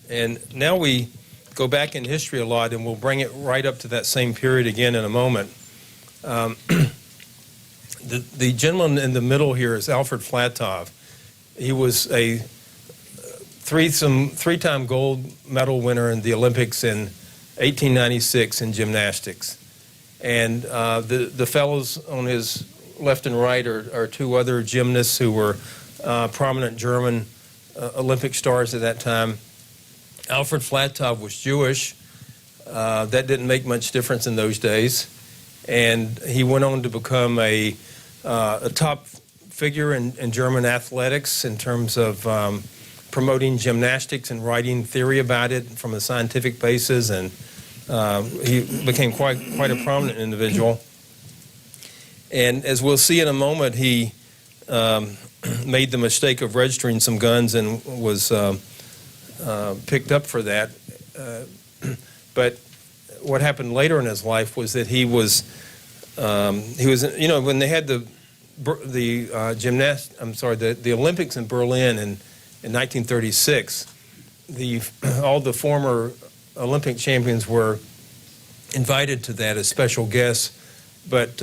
And now we go back in history a lot, and we'll bring it right up to that same period again in a moment. The gentleman in the middle here is Alfred Flatov. He was a three-time gold medal winner in the Olympics in 1896 in gymnastics. And the fellows on his left and right are two other gymnasts who were prominent German Olympic stars at that time. Alfred Flatov was Jewish. That didn't make much difference in those days. And he went on to become a top figure in German athletics in terms of promoting gymnastics and writing theory about it from a scientific basis. And he became quite a prominent individual. And as we'll see in a moment, he made the mistake of registering some guns and was picked up for that. But what happened later in his life was that he was when they had the Olympics in Berlin in 1936, all the former Olympic champions were invited to that as special guests, but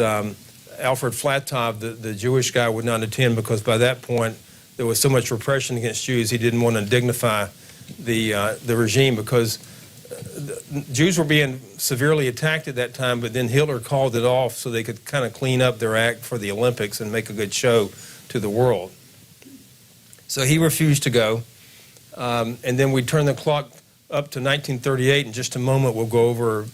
Alfred Flatov, the Jewish guy, would not attend because by that point there was so much repression against Jews. He didn't want to dignify the regime because Jews were being severely attacked at that time, but then Hitler called it off so they could kind of clean up their act for the Olympics and make a good show to the world. So he refused to go. And then we turn the clock up to 1938. In just a moment, we'll go over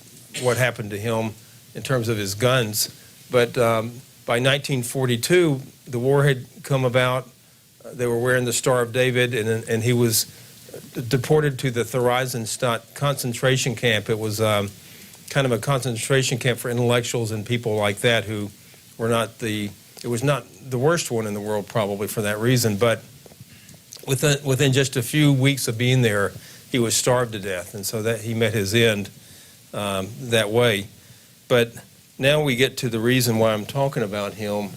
what happened to him in terms of his guns. But by 1942, the war had come about. They were wearing the Star of David, and he was deported to the Theresienstadt concentration camp. It was kind of a concentration camp for intellectuals and people like that who were not it was not the worst one in the world probably for that reason, but within just a few weeks of being there, he was starved to death, and so that he met his end that way. But now we get to the reason why I'm talking about him.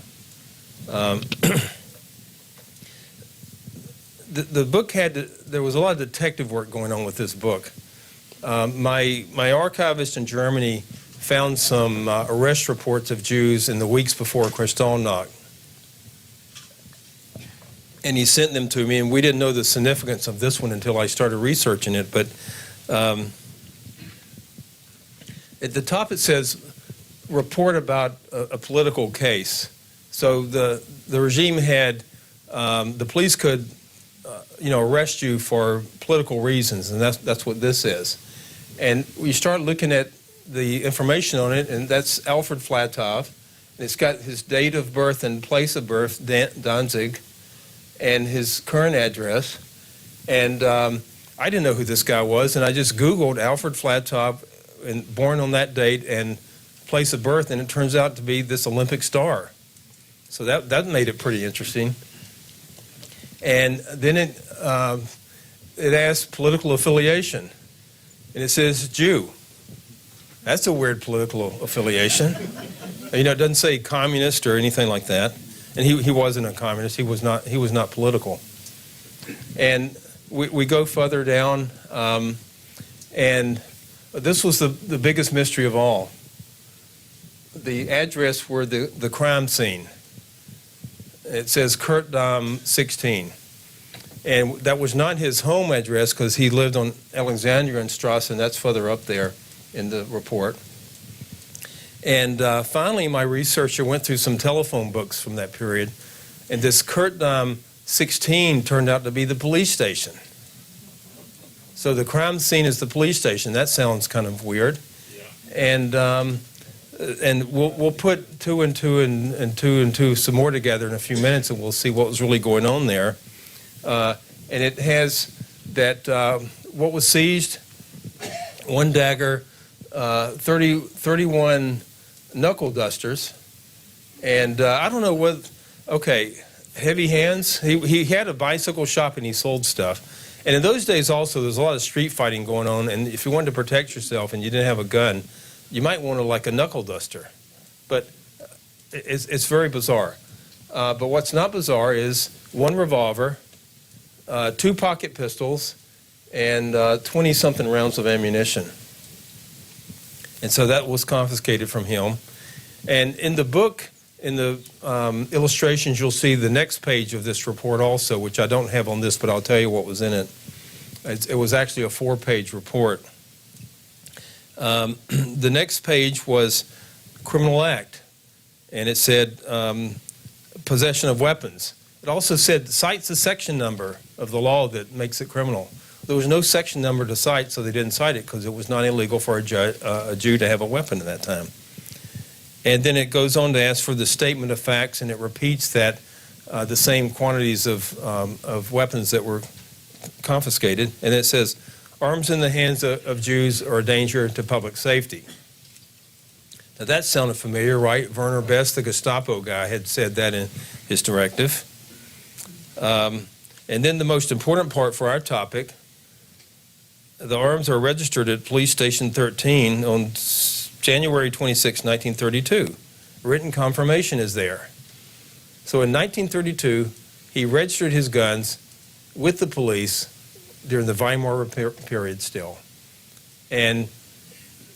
The book there was a lot of detective work going on with this book. My archivist in Germany found some arrest reports of Jews in the weeks before Kristallnacht. And he sent them to me, and we didn't know the significance of this one until I started researching it. But at the top it says, report about a political case. So the regime had, the police could arrest you for political reasons, and that's what this is. And we start looking at the information on it, and that's Alfred Flatov. And it's got his date of birth and place of birth, Danzig, and his current address. And I didn't know who this guy was, and I just Googled Alfred Flatov, and born on that date and place of birth, and it turns out to be this Olympic star. So that made it pretty interesting. And then it asks political affiliation, and it says Jew. That's a weird political affiliation. It doesn't say communist or anything like that. And he wasn't a communist. He was not political. And we go further down, and this was the biggest mystery of all. The address where the crime scene. It says Kurtdam 16. And that was not his home address because he lived on Alexandrienstrasse, and that's further up there in the report. And finally, my researcher went through some telephone books from that period, and this Kurtdam 16 turned out to be the police station. So the crime scene is the police station. That sounds kind of weird. Yeah. And we'll put two and two some more together in a few minutes, and we'll see what was really going on there. And it has that what was seized: one dagger, 31 knuckle dusters, and I don't know what. Okay, heavy hands. He had a bicycle shop and he sold stuff. And in those days also, there was a lot of street fighting going on. And if you wanted to protect yourself and you didn't have a gun, you might want like a knuckle duster. But it's very bizarre. But what's not bizarre is one revolver, 2 pocket pistols, and 20-something rounds of ammunition. And so that was confiscated from him. And in the book, in the illustrations, you'll see the next page of this report also, which I don't have on this, but I'll tell you what was in it. It was actually a 4-page report. The next page was criminal act, and it said possession of weapons. It also said cites the section number of the law that makes it criminal. There was no section number to cite, so they didn't cite it because it was not illegal for a Jew to have a weapon at that time. And then it goes on to ask for the statement of facts, and it repeats that the same quantities of weapons that were confiscated. And it says, arms in the hands of Jews are a danger to public safety. Now that sounded familiar, right? Werner Best, the Gestapo guy, had said that in his directive. And then the most important part for our topic, the arms are registered at Police Station 13 on January 26, 1932. Written confirmation is there. So in 1932, he registered his guns with the police during the Weimar period still. And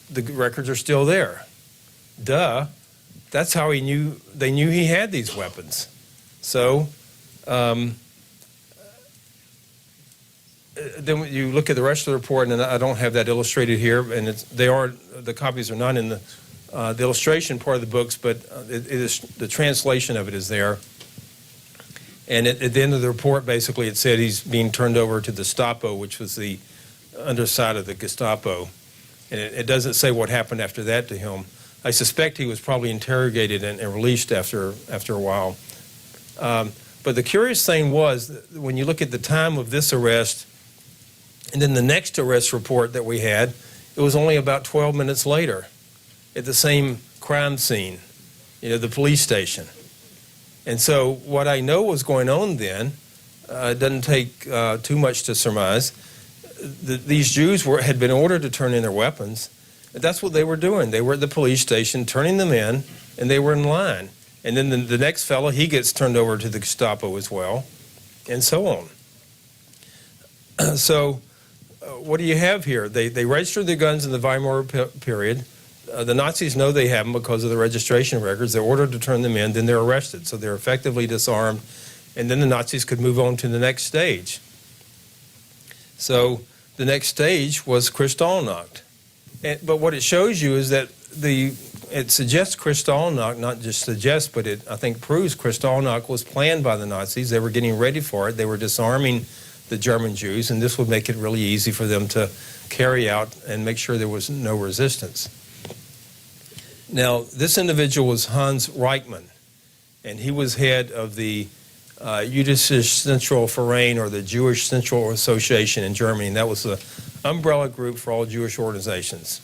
the records are still there. Duh. That's how they knew he had these weapons. So then you look at the rest of the report, and I don't have that illustrated here, and the copies are not in the illustration part of the books, but it is, the translation of it is there. And at the end of the report, basically, it said he's being turned over to the Gestapo, which was the underside of the Gestapo. And it doesn't say what happened after that to him. I suspect he was probably interrogated and released after a while. But the curious thing was, when you look at the time of this arrest, and then the next arrest report that we had, it was only about 12 minutes later at the same crime scene, the police station. And so what I know was going on then, it doesn't take too much to surmise, these Jews had been ordered to turn in their weapons. That's what they were doing. They were at the police station turning them in, and they were in line. And then the next fellow, he gets turned over to the Gestapo as well, and so on. So what do you have here? They registered their guns in the Weimar period. The Nazis know they have them because of the registration records. They're ordered to turn them in, then they're arrested. So they're effectively disarmed, and then the Nazis could move on to the next stage. So the next stage was Kristallnacht. But what it shows you is that it suggests Kristallnacht, not just suggests, but I think proves Kristallnacht was planned by the Nazis. They were getting ready for it. They were disarming the German Jews, and this would make it really easy for them to carry out and make sure there was no resistance. Now, this individual was Hans Reichmann, and he was head of the Jüdische Zentralverein, or the Jewish Central Association in Germany, and that was the umbrella group for all Jewish organizations.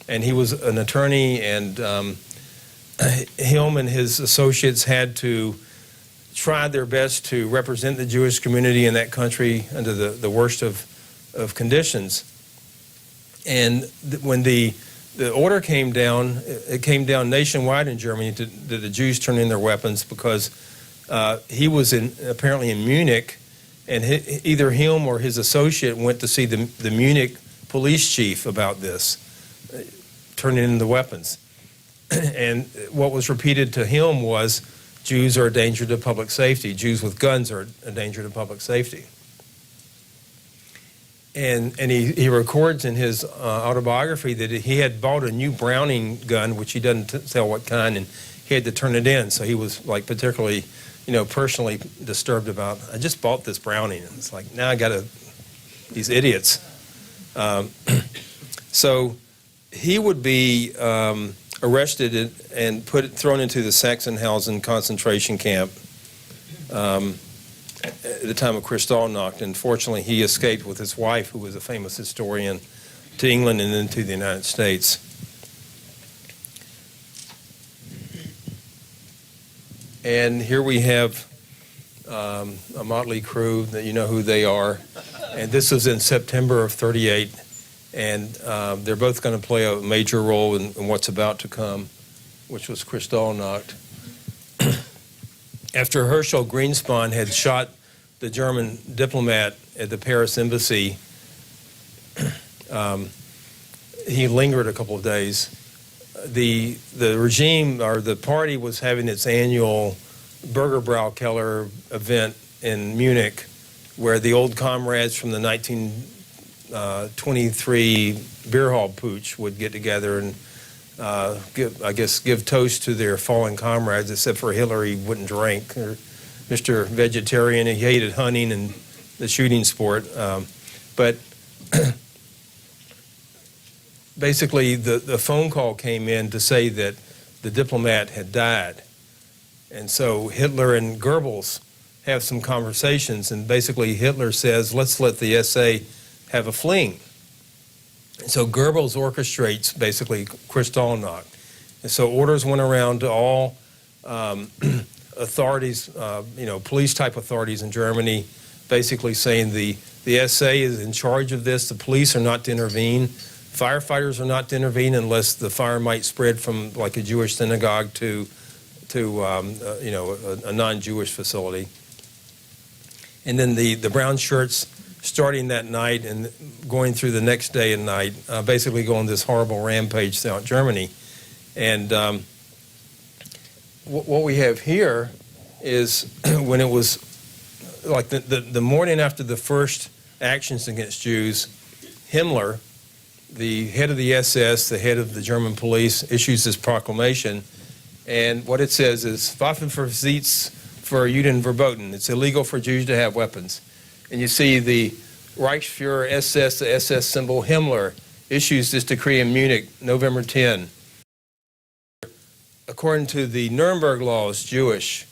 And he was an attorney, and him and his associates had to try their best to represent the Jewish community in that country under the worst of conditions. And when the order came down, it came down nationwide in Germany that the Jews turn in their weapons, because he was apparently in Munich, and either him or his associate went to see the Munich police chief about this, turning in the weapons. And what was repeated to him was, Jews are a danger to public safety. Jews with guns are a danger to public safety. And he records in his autobiography that he had bought a new Browning gun, which he doesn't tell what kind, and he had to turn it in. So he was particularly, personally disturbed about, I just bought this Browning. And it's like, now I got these idiots. So he would be arrested and thrown into the Sachsenhausen concentration camp at the time of Kristallnacht. And fortunately, he escaped with his wife, who was a famous historian, to England and then to the United States. And here we have a motley crew that you know who they are. And this was in September of '38. And they're both going to play a major role in what's about to come, which was Kristallnacht. After Herschel Greenspon had shot the German diplomat at the Paris embassy, he lingered a couple of days. The regime, or the party, was having its annual Burgerbraukeller event in Munich, where the old comrades from the 1923 beer hall putsch would get together and give toast to their fallen comrades, except for Hitler. He wouldn't drink. Or Mr. Vegetarian, he hated hunting and the shooting sport. But basically, the phone call came in to say that the diplomat had died. And so Hitler and Goebbels have some conversations, and basically Hitler says, let's let the SA have a fling. And so Goebbels orchestrates basically Kristallnacht. And so orders went around to all authorities, police-type authorities in Germany, basically saying the SA is in charge of this, the police are not to intervene, firefighters are not to intervene unless the fire might spread from like a Jewish synagogue to a non-Jewish facility. And then the brown shirts, starting that night and going through the next day and night, basically go on this horrible rampage throughout Germany. And what we have here is when it was like the morning after the first actions against Jews, Himmler, the head of the SS, the head of the German police, issues this proclamation. And what it says is, Waffenbesitz für Juden verboten. It's illegal for Jews to have weapons. And you see the Reichsfuhrer SS, the SS symbol, Himmler, issues this decree in Munich, November 10. According to the Nuremberg laws, Jewish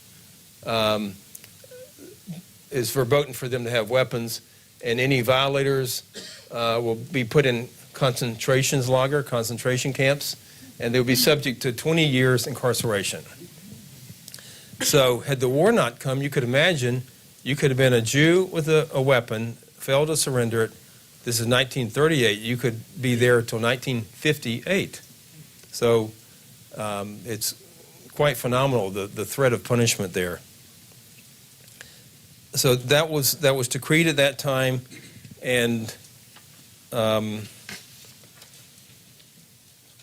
is verboten for them to have weapons, and any violators will be put in concentration camps, and they'll be subject to 20 years incarceration. So had the war not come, you could imagine you could have been a Jew with a weapon, failed to surrender it. This is 1938. You could be there till 1958. So it's quite phenomenal, the threat of punishment there. So that was decreed at that time, and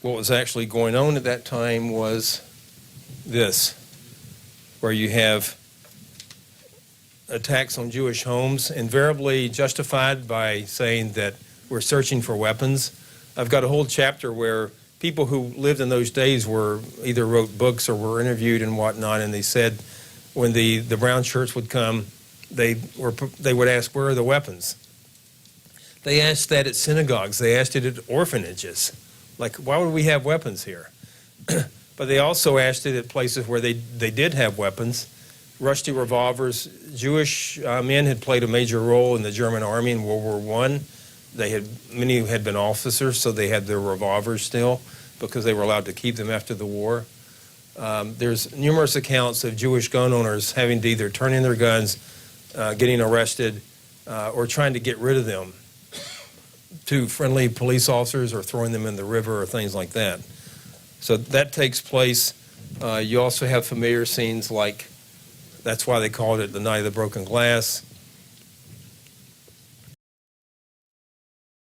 what was actually going on at that time was this, where you have attacks on Jewish homes, invariably justified by saying that we're searching for weapons. I've got a whole chapter where people who lived in those days either wrote books or were interviewed and whatnot, and they said when the brown shirts would come, they would ask, where are the weapons? They asked that at synagogues. They asked it at orphanages. Like, why would we have weapons here? But they also asked it at places where they did have weapons. Rusty revolvers. Jewish men had played a major role in the German army in World War I. Many had been officers, so they had their revolvers still because they were allowed to keep them after the war. There's numerous accounts of Jewish gun owners having to either turn in their guns, getting arrested, or trying to get rid of them to friendly police officers or throwing them in the river or things like that. So that takes place. You also have familiar scenes like, that's why they called it the Night of the Broken Glass.